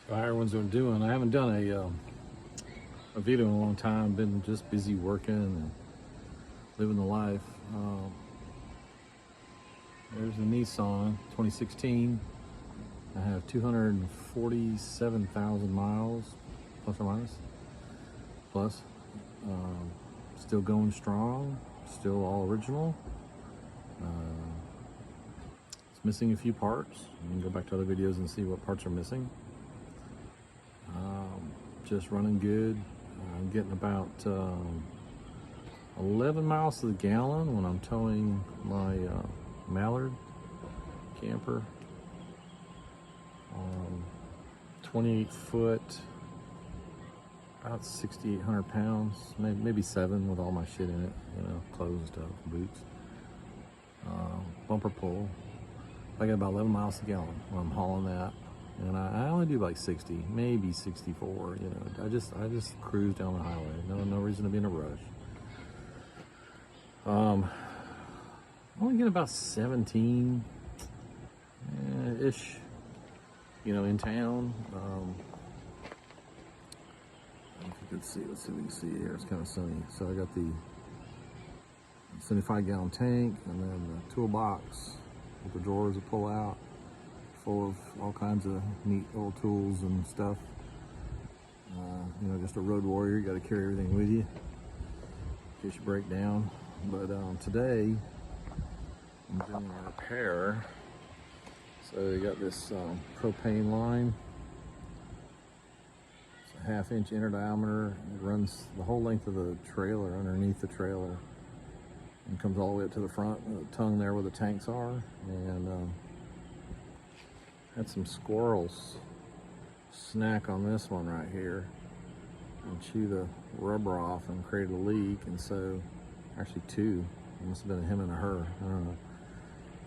How everyone's doing? I haven't done a video in a long time. Been just busy working and living the life. There's a Nissan 2016. I have 247,000 miles, plus or minus. Plus, still going strong. Still all original. It's missing a few parts. You can go back to other videos and see what parts are missing. Just running good. I'm getting about 11 miles to the gallon when I'm towing my Mallard camper. 28 foot, about 6,800 pounds, maybe 7 with all my shit in it, clothes and stuff, boots. Bumper pull. I get about 11 miles to the gallon when I'm hauling that. And I only do like 60, maybe 64, I just cruise down the highway. No reason to be in a rush. Only get about 17 ish, in town. If you can see, let's see what you can see here. It's kind of sunny. So I got the 75-gallon tank, and then the toolbox with the drawers to pull out, full of all kinds of neat little tools and stuff. Just a road warrior. You got to carry everything with you in case you break down. But today I'm doing a repair. So you got this propane line. It's a 1/2-inch inner diameter. It runs the whole length of the trailer, underneath the trailer, and comes all the way up to the front, the tongue there where the tanks are. And had some squirrels snack on this one right here and chew the rubber off and create a leak. And so, actually 2, it must have been a him and a her, I don't know.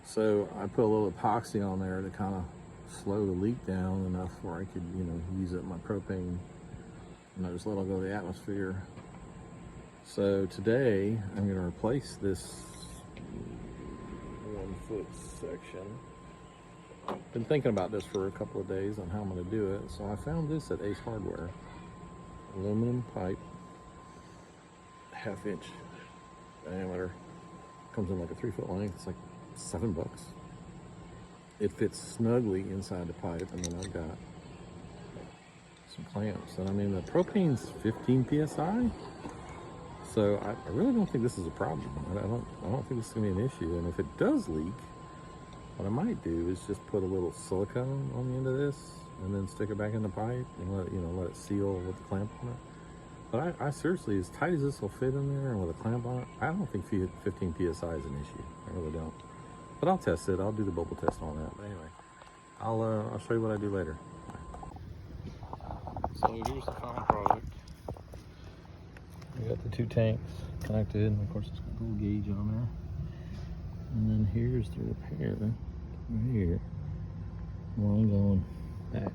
So I put a little epoxy on there to kind of slow the leak down enough where I could, use it my propane and not just let it go to the atmosphere. So today I'm going to replace this 1-foot section. Been thinking about this for a couple of days on how I'm going to do it. So I found this at Ace Hardware. Aluminum pipe, 1/2-inch diameter. Comes in like a 3-foot length. It's like $7. It fits snugly inside the pipe, and then I've got some clamps. And I mean, the propane's 15 psi. So I really don't think this is a problem. I don't think this is going to be an issue. And if it does leak, what I might do is just put a little silicone on the end of this and then stick it back in the pipe and let it seal with the clamp on it. But I seriously, as tight as this will fit in there and with a clamp on it, I don't think 15 psi is an issue. I really don't. But I'll test it. I'll do the bubble test on that. But anyway, I'll show you what I do later. So here's the final product. We got the 2 tanks connected, and of course it's got a little gauge on there. And then here's the repair right here. Line going back